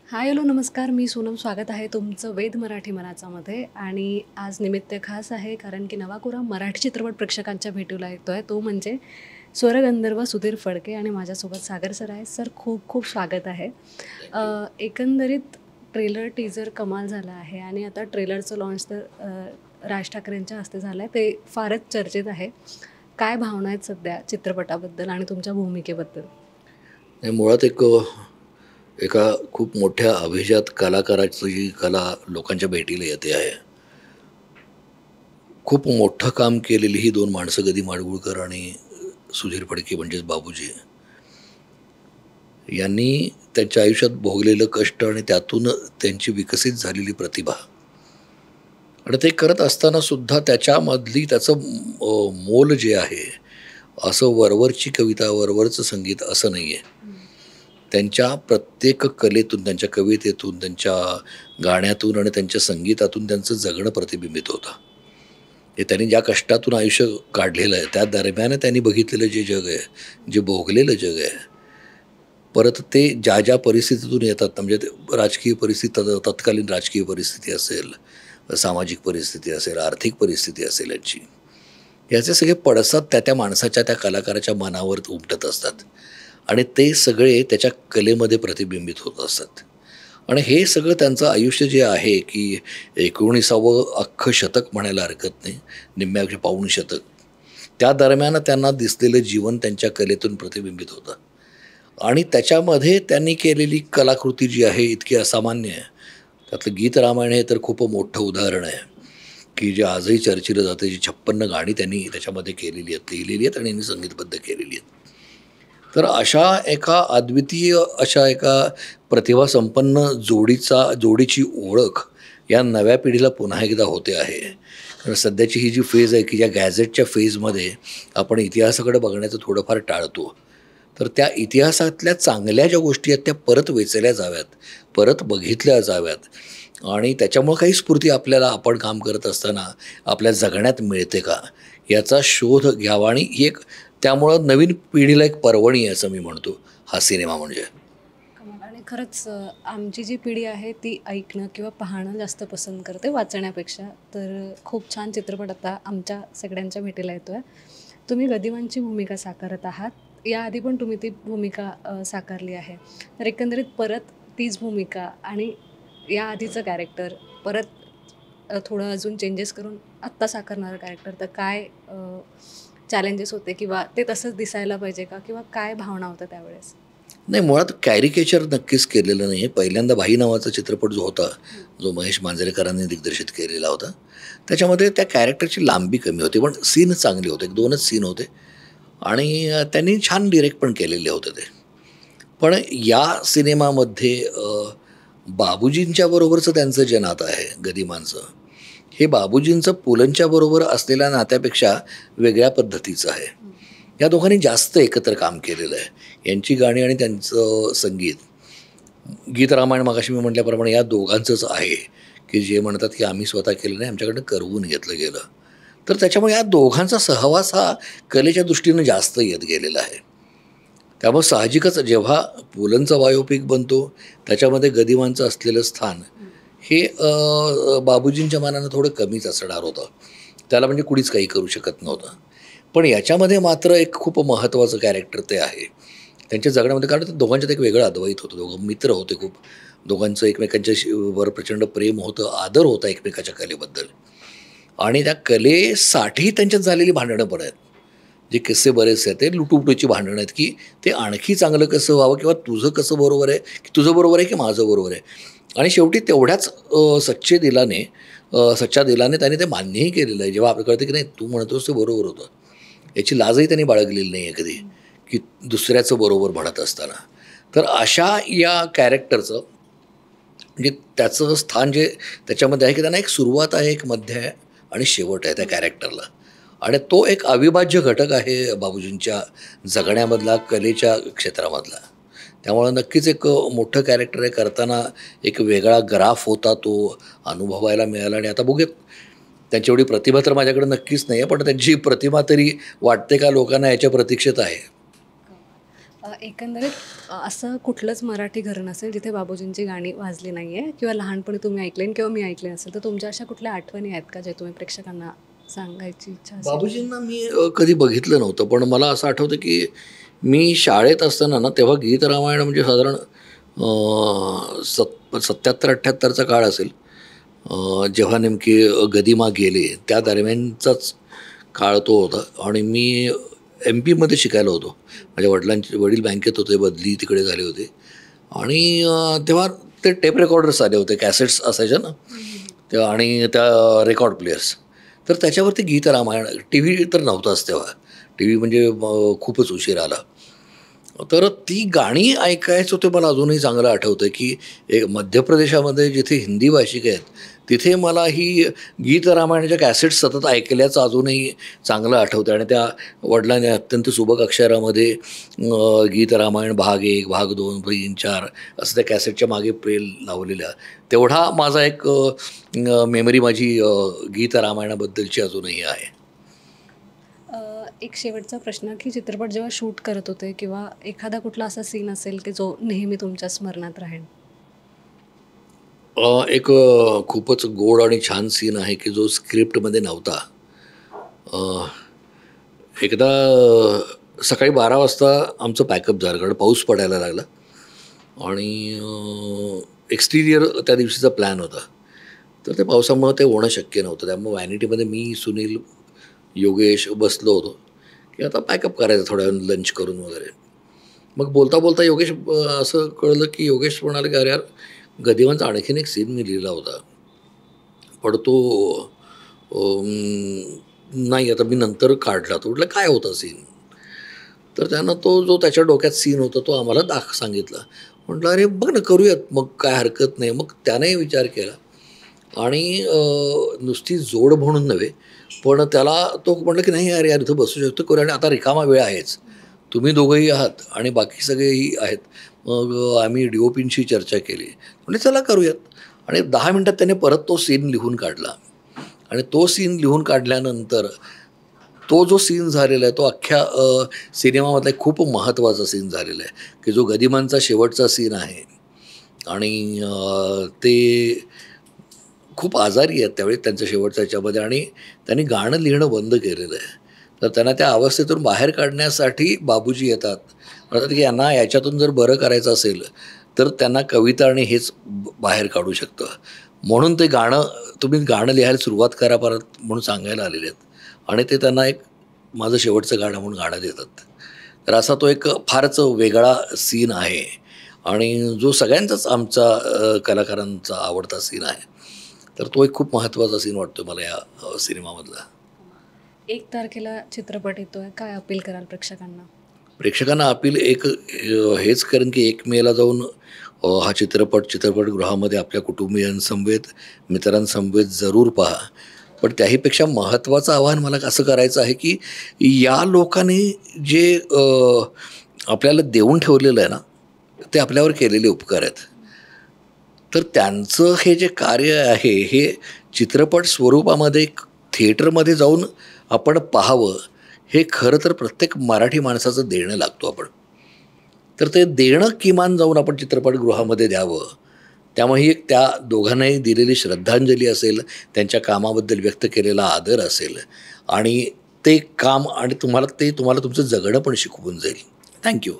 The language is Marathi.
हाय हॅलो नमस्कार. मी सोनम. स्वागत आहे तुमचं वेद मराठी मनाचामध्ये. आणि आज निमित्त खास आहे कारण की नवा मराठी चित्रपट प्रेक्षकांच्या भेटीला येतो आहे, तो म्हणजे स्वरगंधर्व सुधीर फडके. आणि माझ्यासोबत सागर सर आहे. सर, खूप खूप स्वागत आहे. एकंदरीत ट्रेलर टीजर कमाल झाला आहे आणि आता ट्रेलरचं लॉन्च तर राज ठाकरेंच्या हस्ते झालं आहे, ते फारच चर्चेत आहे. काय भावना आहेत सध्या चित्रपटाबद्दल आणि तुमच्या भूमिकेबद्दल? मुळात एका खूप मोठ्या अभिजात कलाकाराची जी कला लोकांच्या भेटीला येते आहे. खूप मोठं काम केलेली ही दोन माणसं, गदी माडगूळकर आणि सुधीर फडके म्हणजेच बाबूजी, यांनी त्यांच्या आयुष्यात भोगलेलं कष्ट आणि त्यातून त्यांची विकसित झालेली प्रतिभा, आणि ते करत असताना सुद्धा त्याच्यामधली त्याचं मोल जे आहे, असं वरवरची कविता वरवरचं संगीत असं नाही आहे. त्यांच्या प्रत्येक कलेतून, त्यांच्या कवितेतून, त्यांच्या गाण्यातून आणि त्यांच्या संगीतातून त्यांचं जगणं प्रतिबिंबित होतं. हे त्यांनी ज्या कष्टातून आयुष्य काढलेलं आहे, त्या दरम्यान त्यांनी बघितलेलं जे जग आहे, जे भोगलेलं जग आहे, परत ते ज्या ज्या परिस्थितीतून येतात, म्हणजे ते राजकीय परिस्थिती, तत्कालीन राजकीय परिस्थिती असेल, सामाजिक परिस्थिती असेल, आर्थिक परिस्थिती असेल, याचे सगळे पडसाद त्या त्या माणसाच्या, त्या कलाकाराच्या मनावर उमटत असतात आणि ते सगळे त्याच्या कलेमध्ये प्रतिबिंबित होत असतात. आणि हे सगळं त्यांचं आयुष्य जे आहे की 19वे अख्खं शतक म्हणायला हरकत नाही, निम्म्यापेक्षा पाऊण शतक, त्या दरम्यान त्यांना दिसलेलं जीवन त्यांच्या कलेतून प्रतिबिंबित होतं. आणि त्याच्यामध्ये त्यांनी केलेली कलाकृती जी आहे इतकी असामान्य आहे. त्यातलं गीत रामायण हे तर खूप मोठं उदाहरण आहे की जे आजही चर्चिलं जातं. जी 56 गाणी त्यांनी त्याच्यामध्ये केलेली आहेत, लिहिलेली आहेत आणि यांनी संगीतबद्ध केलेली आहेत. तर अशा एका अद्वितीय, अशा एका प्रतिभासंपन्न जोडीची ओळख या नव्या पिढीला पुन्हा एकदा होते आहे. कारण सध्याची ही जी फेज आहे की ज्या गॅझेटच्या फेजमध्ये आपण इतिहासाकडे बघण्याचं थोडंफार टाळतो, तर त्या इतिहासातल्या चांगल्या ज्या गोष्टी आहेत त्या परत वेचल्या जाव्यात, परत बघितल्या जाव्यात आणि त्याच्यामुळं काही स्फूर्ती आपल्याला, आपण काम करत असताना आपल्या जगण्यात मिळते का, याचा शोध घ्यावा. आणि ही एक त्यामुळं नवीन पिढीला एक पर्वणी आहे असं मी म्हणतो हा सिनेमा म्हणजे. कमाल. आणि खरंच आमची जी पिढी आहे ती ऐकणं किंवा पाहणं जास्त पसंत करते वाचण्यापेक्षा. तर खूप छान चित्रपट आता आमच्या सगळ्यांच्या भेटीला येतो आहे. तुम्ही गदिमांची भूमिका साकारत आहात. याआधी पण तुम्ही ती भूमिका साकारली आहे. तर एकंदरीत परत तीच भूमिका आणि याआधीचं कॅरेक्टर परत थोडं अजून चेंजेस करून आत्ता साकारणारं कॅरेक्टर, तर काय चॅलेंजेस होते किंवा ते तसंच दिसायला पाहिजे का, किंवा काय भावना होत्या त्यावेळेस? नाही, मुळात कॅरिकेचर नक्कीच केलेलं नाही आहे. पहिल्यांदा भाई नावाचा चित्रपट जो होता, जो महेश मांजरेकरांनी दिग्दर्शित केलेला होता, त्याच्यामध्ये त्या कॅरेक्टरची लांबी कमी होती, पण सीन चांगले होते. 1-2च सीन होते आणि त्यांनी छान डिरेक्ट पण केलेले होते ते. पण या सिनेमामध्ये बाबूजींच्या बरोबरचं त्यांचं जे नातं आहे गदिमांचं, हे बाबूजींचं पुलंच्या बरोबर असलेल्या नात्यापेक्षा वेगळ्या पद्धतीचं आहे. या दोघांनी जास्त एकत्र काम केलेलं आहे. यांची गाणी आणि त्यांचं संगीत, गीत रामायण मगाशी मी म्हटल्याप्रमाणे या दोघांचंच आहे की जे म्हणतात की आम्ही स्वतः केलं नाही, आमच्याकडनं करवून घेतलं गेलं. तर त्याच्यामुळे या दोघांचा सहवास हा कलेच्या दृष्टीनं जास्त येत गेलेला आहे. त्यामुळे साहजिकच जेव्हा पुलंचा बायोपिक बनतो, त्याच्यामध्ये गदिमांचं असलेलं स्थान हे बाबूजींच्या मानानं थोडं कमीच असणार होतं. त्याला म्हणजे कुणीच काही करू शकत नव्हतं. पण याच्यामध्ये मात्र एक खूप महत्त्वाचं कॅरेक्टर ते आहे त्यांच्या जगण्यामध्ये, कारण ते दोघांच्यात एक वेगळं अद्वैत होतं. दोघं मित्र होते खूप. दोघांचं एकमेकांच्या वर प्रचंड प्रेम होतं, आदर होता एकमेकाच्या कलेबद्दल. आणि त्या कलेसाठी त्यांच्यात झालेली भांडणं पण आहेत. जे किस्से बरेचसे आहेत ते लुटूपुटीची भांडणं आहेत की ते आणखी चांगलं कसं व्हावं, किंवा तुझं कसं बरोबर आहे, की तुझं बरोबर आहे की माझं बरोबर आहे. आणि शेवटी तेवढ्याच सच्च्या दिलाने त्यांनी ते मान्यही केलेलं आहे. जेव्हा आपल्याला कळतं की नाही, तू म्हणतोस ते बरोबर होतं, याची लाजही त्यांनी बाळगलेली नाही आहे कधी, की दुसऱ्याचं बरोबर म्हणत असताना. तर अशा या कॅरेक्टरचं म्हणजे त्याचं स्थान जे त्याच्यामध्ये आहे की त्यांना एक सुरुवात आहे, एक मध्य आहे आणि शेवट आहे त्या कॅरेक्टरला. आणि तो एक अविभाज्य घटक आहे बाबूजींच्या जगण्यामधला, कलेच्या क्षेत्रामधला. त्यामुळं नक्कीच एक मोठं कॅरेक्टर आहे. करताना एक वेगळा ग्राफ होता, तो अनुभवायला मिळाला. आणि आता बघूयात, त्यांची एवढी प्रतिभा तर माझ्याकडे नक्कीच नाही आहे, पण त्यांची प्रतिमा तरी वाटते का लोकांना याच्या प्रतीक्षेत आहे. एकंदरीत असं कुठलंच मराठी घरं नसेल जिथे बाबूजींची गाणी वाजली नाही आहे किंवा लहानपणी तुम्ही ऐकले किंवा मी ऐकले असेल, तर तुमच्या अशा कुठल्या आठवणी आहेत का जे तुम्ही प्रेक्षकांना सांगायची इच्छा असेल? बाबूजींना मी कधी बघितलं नव्हतं, पण मला असं आठवतं की मी शाळेत असताना ना तेव्हा गीत रामायण म्हणजे साधारण 77-78चा काळ असेल, जेव्हा नेमकी गदिमा गेले त्या दरम्यानचाच काळ तो होता. आणि मी MP मध्ये शिकायला होतो. माझ्या वडील बँकेत होते, बदली तिकडे झाले होते. आणि तेव्हा ते टेप रेकॉर्डर्स आले होते, कॅसेट्स असायच्या ना तेव्हा, आणि त्या रेकॉर्ड प्लेयर्स. तर त्याच्यावरती गीत रामायण, टी व्ही तर नव्हताच तेव्हा. टी व्ही म्हणजे खूपच उशीर आला. तर ती गाणी ऐकायचं ते मला अजूनही चांगलं आठवतं की एक मध्य प्रदेशामध्ये जिथे हिंदी भाषिक आहेत तिथे मला ही गीत रामायणाच्या कॅसेट्स सतत ऐकल्याचं अजूनही चांगलं आठवतं. आणि त्या वडिलांनी अत्यंत सुबक अक्षरामध्ये गीत रामायण भाग 1, भाग 2, 3, 4 असं त्या कॅसेटच्या मागे प्रेल लावलेल्या, तेवढा माझा एक मेमरी माझी गीत रामायणाबद्दलची अजूनही आहे. एक शेवटचा प्रश्न की चित्रपट जेव्हा शूट करत होते किंवा एखादा कुठला असा सीन असेल की जो नेहमी तुमच्या स्मरणात राहील? एक खूपच गोड आणि छान सीन आहे की जो स्क्रिप्टमध्ये नव्हता. अ, एकदा सकाळी 12 वाजता आमचं पॅकअप झालं, कारण पाऊस पडायला लागला. आणि एक्सटिरियर त्या दिवशीचा प्लॅन होता. तर ते पावसामुळं ते होणं शक्य नव्हतं. त्यामुळे व्हॅनिटीमध्ये मी, सुनील, योगेश बसलो होतो की आता पॅकअप करायचं थोड्या वेळ लंच करून वगैरे. मग बोलता बोलता योगेश असं कळलं की योगेश म्हणाले की अरे यार, गदिमांचा आणखीन एक सीन मी लिहिला होता, पण तो नाही, आता मी नंतर काढला. तो म्हटलं काय होता सीन? तर त्यानं तो जो त्याच्या डोक्यात सीन होता तो आम्हाला सांगितला. म्हटलं अरे बघ ना, करूयात मग, काय हरकत नाही. मग त्याने विचार केला आणि नुसती जोड म्हणून नव्हे, पण त्याला तो म्हटलं की नाही यार, यार इथं बसू शकतो, करूया. आणि आता रिकामा वेळ आहेच, तुम्ही दोघंही आहात आणि बाकी सगळेही आहेत. मग आम्ही DOPंशी चर्चा केली, म्हणजे चला करूयात. आणि 10 मिनटात त्याने परत तो सीन लिहून काढला. आणि तो सीन लिहून काढल्यानंतर तो जो सीन झालेला आहे तो अख्ख्या सिनेमामधला एक खूप महत्त्वाचा सीन झालेला आहे की जो गदिमांचा शेवटचा सीन आहे. आणि ते खूप आजारी आहेत त्यावेळी त्यांच्या शेवटच्या ह्याच्यामध्ये, आणि त्यांनी गाणं लिहिणं बंद केलेलं आहे. तर त्यांना त्या अवस्थेतून बाहेर काढण्यासाठी बाबूजी येतात. म्हणतात की यांना याच्यातून जर बरं करायचं असेल तर त्यांना कविता आणि हेच बाहेर काढू शकतं. म्हणून ते गाणं, तुम्ही गाणं लिहायला सुरुवात करा परत म्हणून सांगायला आलेले आहेत. आणि ते त्यांना एक माझं शेवटचं गाणं म्हणून गाणं देतात. तर असा तो एक फारच वेगळा सीन आहे आणि जो सगळ्यांचाच आमचा कलाकारांचा आवडता सीन आहे. तर तो एक खूप महत्त्वाचा सीन वाटतो मला या सिनेमामधला. 1 तारखेला चित्रपट येतोय, काय अपील कराल प्रेक्षकांना? प्रेक्षकांना अपील एक हेच करेन की 1 मेला जाऊन हा चित्रपटगृहामध्ये आपल्या कुटुंबियांसमवेत, मित्रांसमवेत जरूर पहा. पण त्याहीपेक्षा महत्त्वाचं आवाहन मला असं करायचं आहे की या लोकांनी जे आपल्याला देऊन ठेवलेलं आहे ना, ते आपल्यावर केलेले उपकार आहेत. तर त्यांचं हे जे कार्य आहे हे चित्रपट स्वरूपामध्ये थिएटरमध्ये जाऊन आपण पाहावं, हे खरं तर प्रत्येक मराठी माणसाचं देणं लागतो आपण. तर ते देणं किमान जाऊन आपण चित्रपटगृहामध्ये द्यावं. त्यामुळे ही एक त्या दोघांनाही दिलेली श्रद्धांजली असेल, त्यांच्या कामाबद्दल व्यक्त केलेला आदर असेल, आणि ते काम आणि तुम्हाला तुमचं जगणं पण शिकवून जाईल. थँक्यू.